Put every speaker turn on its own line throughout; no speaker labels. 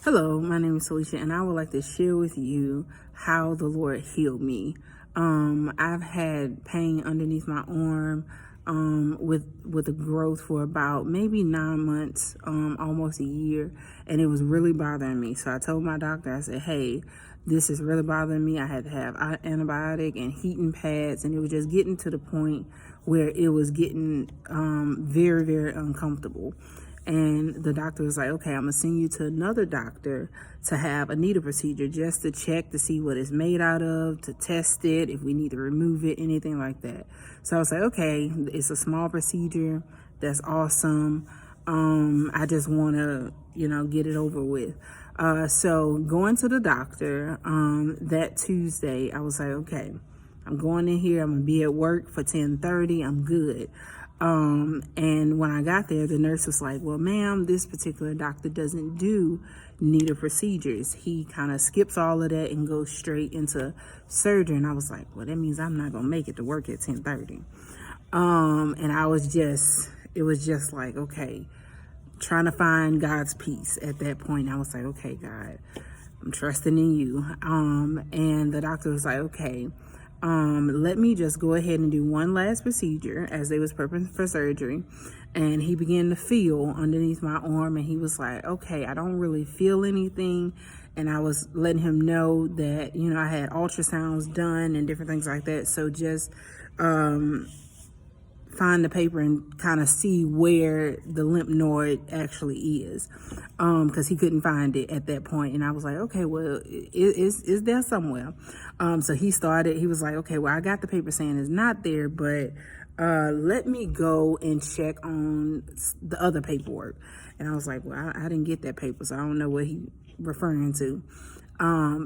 Hello, my name is Felicia, and I would like to share with you how the Lord healed me. I've had pain underneath my arm with a growth for about maybe 9 months, almost a year, and it was really bothering me. So I told my doctor, I said, "Hey, this is really bothering me. I had to have antibiotic and heating pads, and it was just getting to the point where it was getting very, very uncomfortable." And the doctor was like, "Okay, I'm gonna send you to another doctor to have a needle procedure just to check to see what it's made out of, to test it, if we need to remove it, anything like that." So I was like, okay, it's a small procedure. That's awesome. I just want to, get it over with. So going to the doctor that Tuesday, I was like, okay, I'm going in here. I'm gonna be at work for 10:30. I'm good. And when I got there, the nurse was like, "Well, ma'am, this particular doctor doesn't do needle procedures. He kind of skips all of that and goes straight into surgery." And I was like, "Well, that means I'm not gonna make it to work at 10:30." And it was just like, okay, trying to find God's peace at that point. I was like, "Okay, God, I'm trusting in you." And the doctor was like, "Okay, let me just go ahead and do one last procedure," as they was prepping for surgery. And he began to feel underneath my arm, and he was like, "Okay, I don't really feel anything." And I was letting him know that, I had ultrasounds done and different things like that. So just find the paper and kind of see where the lymph node actually is, because he couldn't find it at that point. And I was like, okay, well, is there somewhere? So he was like, okay, well, I got the paper saying it's not there, but let me go and check on the other paperwork. And I was like, well, I didn't get that paper, so I don't know what he referring to.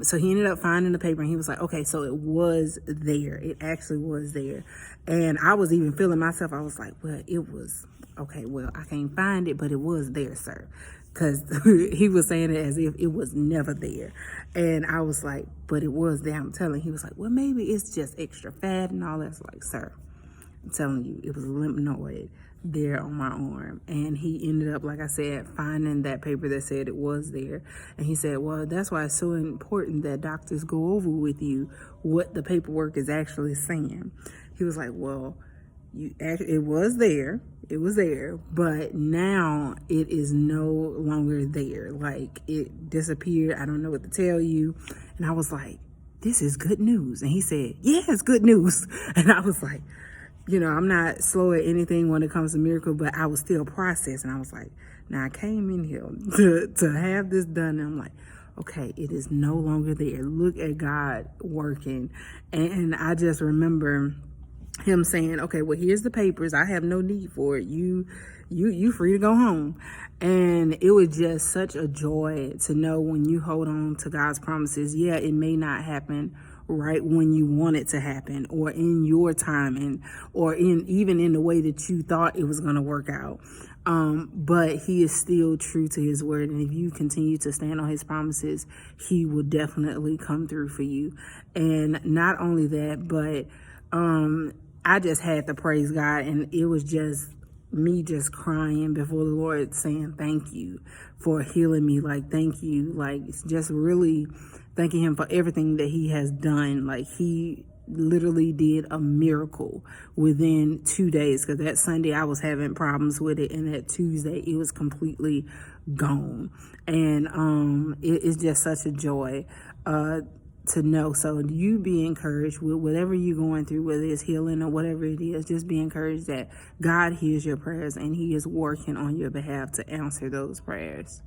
So he ended up finding the paper, and he was like, okay, so it was there. It actually was there. And I was even feeling myself. I was like, well, it was, okay, well, I can't find it, but it was there, sir. Because he was saying it as if it was never there. And I was like, but it was there, I'm telling. He was like, well, maybe it's just extra fat and all that. I was like, sir, I'm telling you, it was a lymph node there on my arm. And he ended up, like I said, finding that paper that said it was there. And he said, well, that's why it's so important that doctors go over with you what the paperwork is actually saying. He was like, well, it was there. It was there, but now it is no longer there. Like, it disappeared. I don't know what to tell you. And I was like, this is good news. And he said, yeah, it's good news. And I was like, I'm not slow at anything when it comes to miracle, but I was still processing. I was like, now I came in here to have this done. And I'm like, okay, it is no longer there. Look at God working. And I just remember him saying, okay, well, here's the papers. I have no need for it. You free to go home. And it was just such a joy to know when you hold on to God's promises. Yeah, it may not happen right when you want it to happen, or in your timing, or even in the way that you thought it was going to work out. But he is still true to his word. And if you continue to stand on his promises, he will definitely come through for you. And not only that, but I just had to praise God, and it was just me just crying before the Lord, saying thank you for healing me. Like, thank you. Like, it's just really thanking him for everything that he has done. Like, he literally did a miracle within 2 days, because that Sunday I was having problems with it, and that Tuesday it was completely gone. And it's just such a joy to know. So you be encouraged with whatever you're going through, whether it's healing or whatever it is. Just be encouraged that God hears your prayers, and he is working on your behalf to answer those prayers.